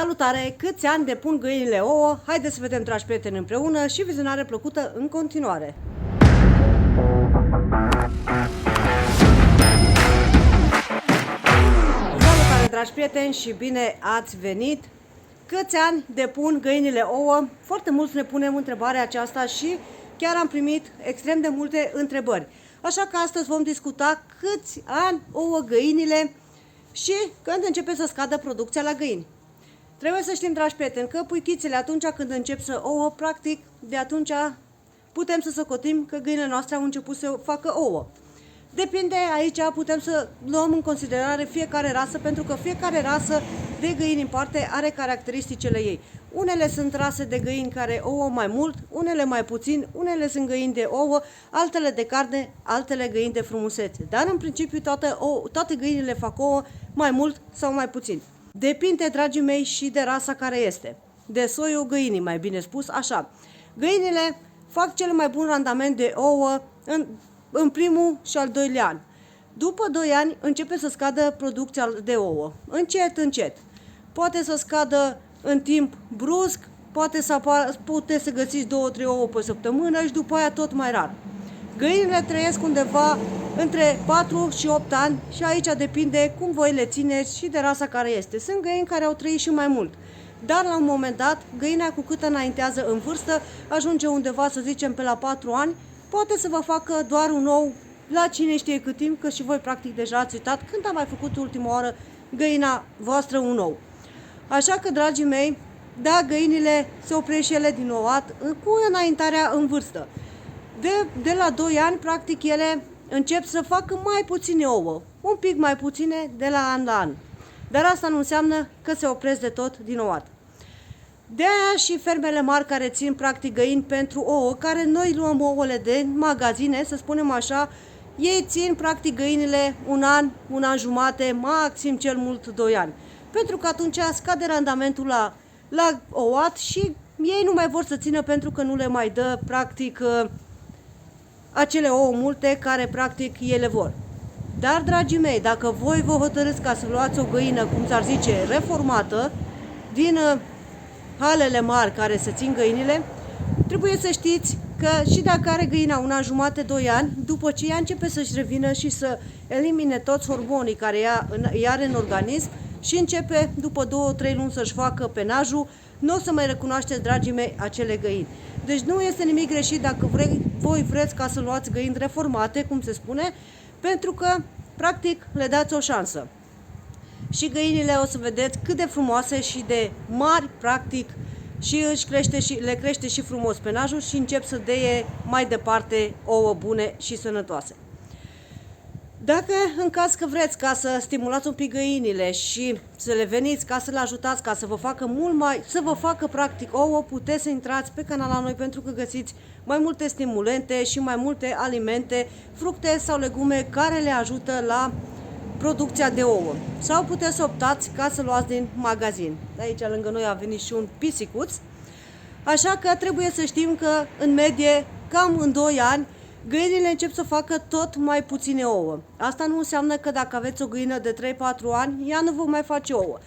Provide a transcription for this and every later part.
Salutare! Câți ani depun găinile ouă? Haideți să vedem, dragi prieteni, împreună și vizionare plăcută în continuare! Salutare, dragi prieteni, și bine ați venit! Câți ani depun găinile ouă? Foarte mulți ne punem întrebarea aceasta și chiar am primit extrem de multe întrebări. Așa că astăzi vom discuta câți ani ouă găinile și când începe să scadă producția la găini. Trebuie să știm, dragi prieteni, că puichițele atunci când încep să ouă, practic, de atunci putem să socotim că găinile noastre au început să facă ouă. Depinde, aici putem să luăm în considerare fiecare rasă, pentru că fiecare rasă de găini în parte are caracteristicile ei. Unele sunt rase de găini care ouă mai mult, unele mai puțin, unele sunt găini de ouă, altele de carne, altele găini de frumusețe. Dar în principiu toate găinile fac ouă mai mult sau mai puțin. Depinde, dragii mei, și de rasa care este. De soiul găinii, mai bine spus, așa. Găinile fac cel mai bun randament de ouă în primul și al doilea an. După 2 ani începe să scadă producția de ouă. Încet, încet. Poate să scadă în timp brusc, puteți să găsiți 2-3 ouă pe săptămână și după aia tot mai rar. Găinile trăiesc undeva între 4 și 8 ani și aici depinde cum voi le țineți și de rasa care este. Sunt găini care au trăit și mai mult, dar la un moment dat, găina cu cât înaintează în vârstă, ajunge undeva, să zicem, pe la 4 ani, poate să vă facă doar un ou la cine știe cât timp, că și voi practic deja ați uitat când a mai făcut ultima oară găina voastră un ou. Așa că, dragii mei, da, găinile se opresc și ele din ouat cu înaintarea în vârstă. De la 2 ani, practic, ele încep să facă mai puține ouă, un pic mai puține de la an la an. Dar asta nu înseamnă că se opresc de tot din ouat. De aia și fermele mari care țin practic găini pentru ouă, care noi luăm ouăle de magazine, să spunem așa, ei țin practic găinile un an jumate, maxim cel mult 2 ani. Pentru că atunci scade randamentul la ouat și ei nu mai vor să țină pentru că nu le mai dă practic acele ouă multe care practic ele vor. Dar, dragii mei, dacă voi vă hotărâți ca să luați o găină, cum s-ar zice, reformată, din halele mari care se țin găinile, trebuie să știți că și dacă are găina un an jumate, 2 ani, după ce ea începe să-și revină și să elimine toți hormonii care ea are în organism și începe după 2-3 luni să-și facă penajul, nu o să mai recunoașteți, dragii mei, acele găini. Deci nu este nimic greșit dacă voi vreți ca să luați găini reformate, cum se spune, pentru că, practic, le dați o șansă. Și găinile o să vedeți cât de frumoase și de mari, practic, și le crește și frumos penajul și încep să deie mai departe ouă bune și sănătoase. Dacă în caz că vreți ca să stimulați un pic găinile și să le veniți ca să le ajutați, ca să vă facă să vă facă practic ouă, puteți să intrați pe canala noi pentru că găsiți mai multe stimulente și mai multe alimente, fructe sau legume care le ajută la producția de ouă. Sau puteți să optați ca să luați din magazin. De aici lângă noi a venit și un pisicuț. Așa că trebuie să știm că în medie, cam în 2 ani, găinile încep să facă tot mai puține ouă. Asta nu înseamnă că dacă aveți o găină de 3-4 ani, ea nu vă mai face ouă.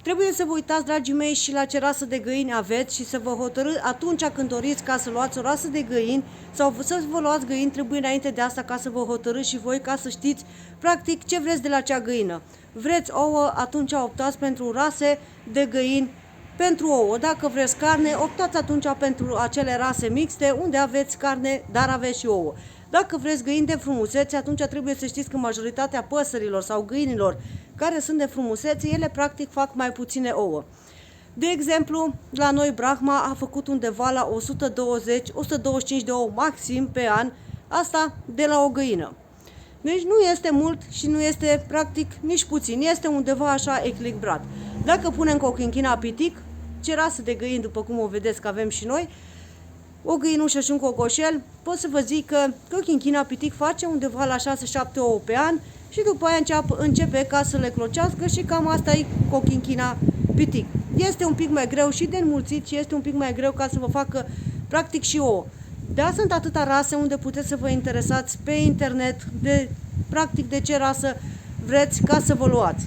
Trebuie să vă uitați, dragii mei, și la ce rasă de găini aveți și să vă hotărâți atunci când doriți ca să luați o rasă de găini sau să vă luați găini, trebuie înainte de asta ca să vă hotărâți și voi ca să știți practic ce vreți de la acea găină. Vreți ouă, atunci optați pentru rase de găini pentru ouă. Dacă vreți carne, optați atunci pentru acele rase mixte unde aveți carne, dar aveți și ouă. Dacă vreți găini de frumusețe, atunci trebuie să știți că majoritatea păsărilor sau găinilor care sunt de frumusețe, ele practic fac mai puține ouă. De exemplu, la noi Brahma a făcut undeva la 120-125 de ouă maxim pe an, asta de la o găină. Deci nu este mult și nu este practic nici puțin, este undeva așa echilibrat. Dacă punem cochinchina pitic, ce rasă de găini, după cum o vedeți că avem și noi, o găinușă și un cocoșel, pot să vă zic că cochinchina pitic face undeva la 6-7 ouă pe an și după aia începe ca să le clocească și cam asta e cochinchina pitic. Este un pic mai greu și de înmulțit și este un pic mai greu ca să vă facă practic și ouă. Da, sunt atâta rase unde puteți să vă interesați pe internet de practic de ce rasă vreți ca să vă luați.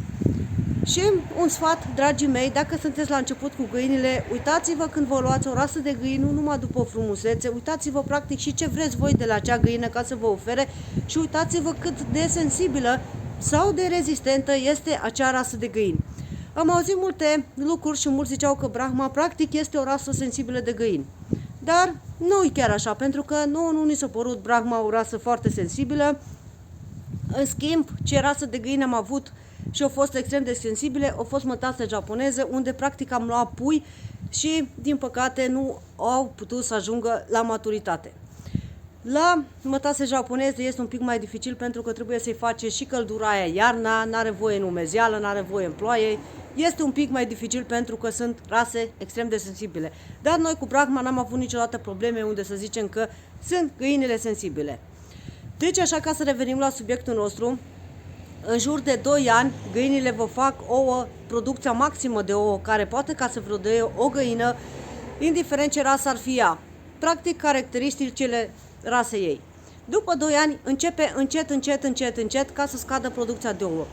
Și un sfat, dragii mei, dacă sunteți la început cu găinile, uitați-vă când vă luați o rasă de găini, nu numai după frumusețe, uitați-vă practic și ce vreți voi de la acea găină ca să vă ofere și uitați-vă cât de sensibilă sau de rezistentă este acea rasă de găini. Am auzit multe lucruri și mulți ziceau că Brahma practic este o rasă sensibilă de găini. Dar nu e chiar așa, pentru că nu ni s-a părut Brahma o rasă foarte sensibilă. În schimb, ce rasă de găini am avut și au fost extrem de sensibile, au fost mătase japoneze, unde practic am luat pui și, din păcate, nu au putut să ajungă la maturitate. La mătase japoneze este un pic mai dificil pentru că trebuie să-i face și căldura aia iarna, n-are voie în umezeală, n-are voie în ploaie. Este un pic mai dificil pentru că sunt rase extrem de sensibile. Dar noi cu Brahma n-am avut niciodată probleme unde să zicem că sunt găinile sensibile. Deci, așa, ca să revenim la subiectul nostru, în jur de 2 ani, găinile vă fac ouă, producția maximă de ouă, care poate ca să vă dea o găină, indiferent ce rasă ar fi ea. Practic, caracteristicile rasei ei. După 2 ani, începe încet ca să scadă producția de ouă.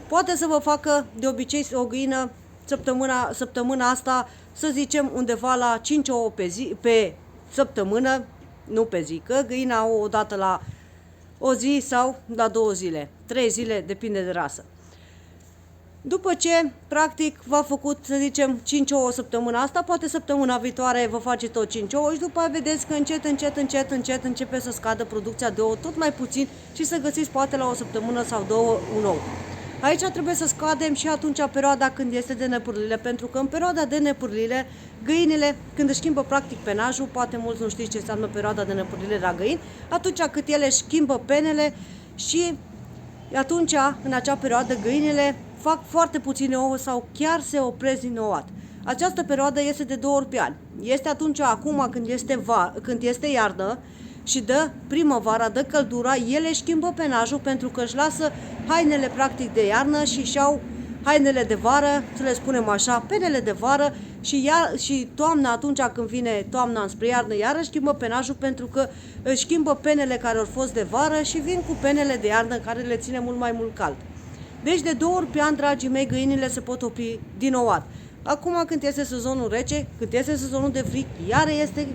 Poate să vă facă, de obicei, o găină săptămâna asta, să zicem, undeva la 5 ouă pe săptămână, nu pe zi, că găina o dată la o zi sau la 2 zile, 3 zile, depinde de rasă. După ce, practic, v-a făcut, să zicem, 5 ouă săptămâna asta, poate săptămâna viitoare vă face tot 5 ouă și după aia vedeți că încet începe să scadă producția de ouă tot mai puțin și să găsiți poate la o săptămână sau 2 un ou. Aici trebuie să scadem și atunci perioada când este de nepârlile, pentru că în perioada de nepârlile, găinile, când își schimbă practic penajul, poate mulți nu știți ce înseamnă perioada de nepârlile la găini, atunci cât ele își schimbă penele și atunci, în acea perioadă, găinile fac foarte puține ouă sau chiar se opresc din ouat. Această perioadă este de 2 ori pe an. Este atunci, acum, când este iarnă și dă primăvara, dă căldura, ele își schimbă penajul pentru că își lasă hainele practic de iarnă și își-au hainele de vară, să le spunem așa, penele de vară și toamna, atunci când vine toamna înspre iarnă, iarăși schimbă penajul pentru că își schimbă penele care au fost de vară și vin cu penele de iarnă care le ține mult mai mult cald. Deci de 2 ori pe an, dragii mei, găinile se pot opri din ouat. Acum când este sezonul rece, când este sezonul de frig, iar este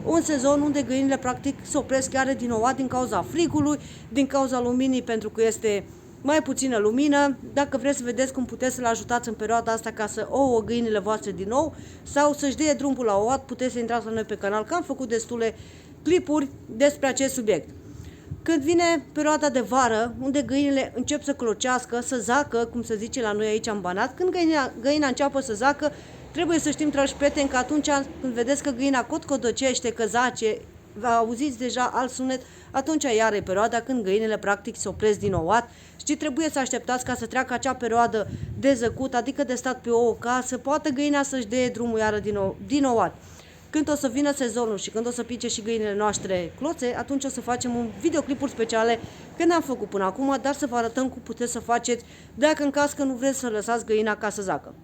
un sezon unde găinile practic se opresc chiar din ouat din cauza frigului, din cauza luminii, pentru că este mai puțină lumină. Dacă vreți să vedeți cum puteți să-l ajutați în perioada asta ca să ouă găinile voastre din nou sau să-și dea drumul la ouat, puteți să intrați la noi pe canal, că am făcut destule clipuri despre acest subiect. Când vine perioada de vară, unde găinile încep să clocească, să zacă, cum se zice la noi aici în Banat, când găina înceapă să zacă, trebuie să știm, dragi prieteni, că atunci când vedeți că găina cotcodăcește, că zace, auziți deja alt sunet, atunci iar e perioada când găinile practic se opresc din ouat și trebuie să așteptați ca să treacă acea perioadă de zăcut, adică de stat pe ouă, ca să poată găina să-și dea drumul iară din ouat. Când o să vină sezonul și când o să pice și găinile noastre cloțe, atunci o să facem un videoclipuri speciale, că n-am făcut până acum, dar să vă arătăm cum puteți să faceți dacă în caz că nu vreți să lăsați găina ca să zacă.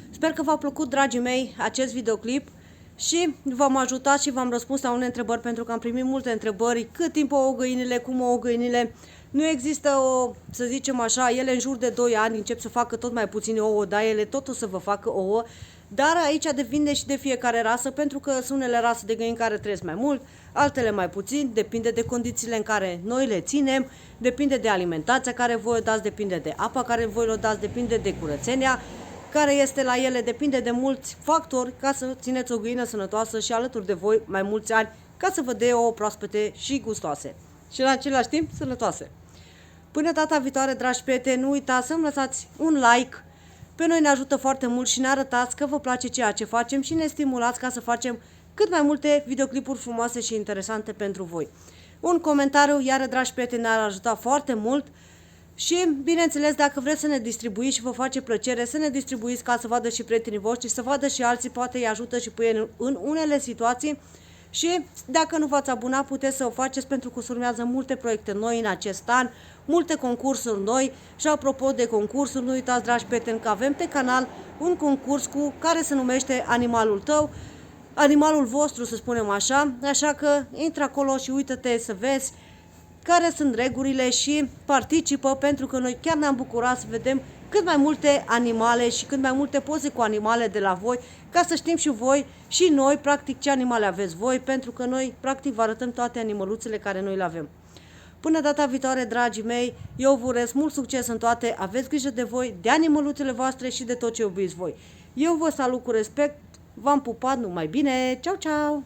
Sper că v-a plăcut, dragii mei, acest videoclip și v-am ajutat și v-am răspuns la unele întrebări, pentru că am primit multe întrebări, cât timp ouă găinile, cum ouă găinile. Nu există o, să zicem așa, ele în jur de 2 ani încep să facă tot mai puține ouă, dar ele tot o să vă facă ouă. Dar aici depinde și de fiecare rasă, pentru că sunt unele rase de găini care trăiesc mai mult, altele mai puțin, depinde de condițiile în care noi le ținem, depinde de alimentația care voi o dați, depinde de apa care voi o dați, depinde de curățenia care este la ele, depinde de mulți factori ca să țineți o găină sănătoasă și alături de voi mai mulți ani, ca să vă dea ouă proaspete și gustoase și în același timp sănătoase. Până data viitoare, dragi prieteni, nu uitați să-mi lăsați un like. Pe noi ne ajută foarte mult și ne arătați că vă place ceea ce facem și ne stimulați ca să facem cât mai multe videoclipuri frumoase și interesante pentru voi. Un comentariu, iar, dragi prieteni, ne-ar ajuta foarte mult și, bineînțeles, dacă vreți să ne distribuiți și vă face plăcere să ne distribuiți ca să vadă și prietenii voștri, să vadă și alții, poate îi ajută și pe ei în unele situații. Și dacă nu v-ați abonat, puteți să o faceți, pentru că urmează multe proiecte noi în acest an, multe concursuri noi. Și apropo de concursuri, nu uitați, dragi prieteni, că avem pe canal un concurs care se numește Animalul tău, animalul vostru, să spunem așa. Așa că intră acolo și uită-te să vezi care sunt regulile și participă, pentru că noi chiar ne-am bucurat să vedem cât mai multe animale și cât mai multe poze cu animale de la voi, ca să știm și voi și noi, practic, ce animale aveți voi, pentru că noi, practic, vă arătăm toate animăluțele care noi le avem. Până data viitoare, dragii mei, eu vă urez mult succes în toate, aveți grijă de voi, de animăluțele voastre și de tot ce iubiți voi. Eu vă salut cu respect, v-am pupat, numai bine, ceau, ceau!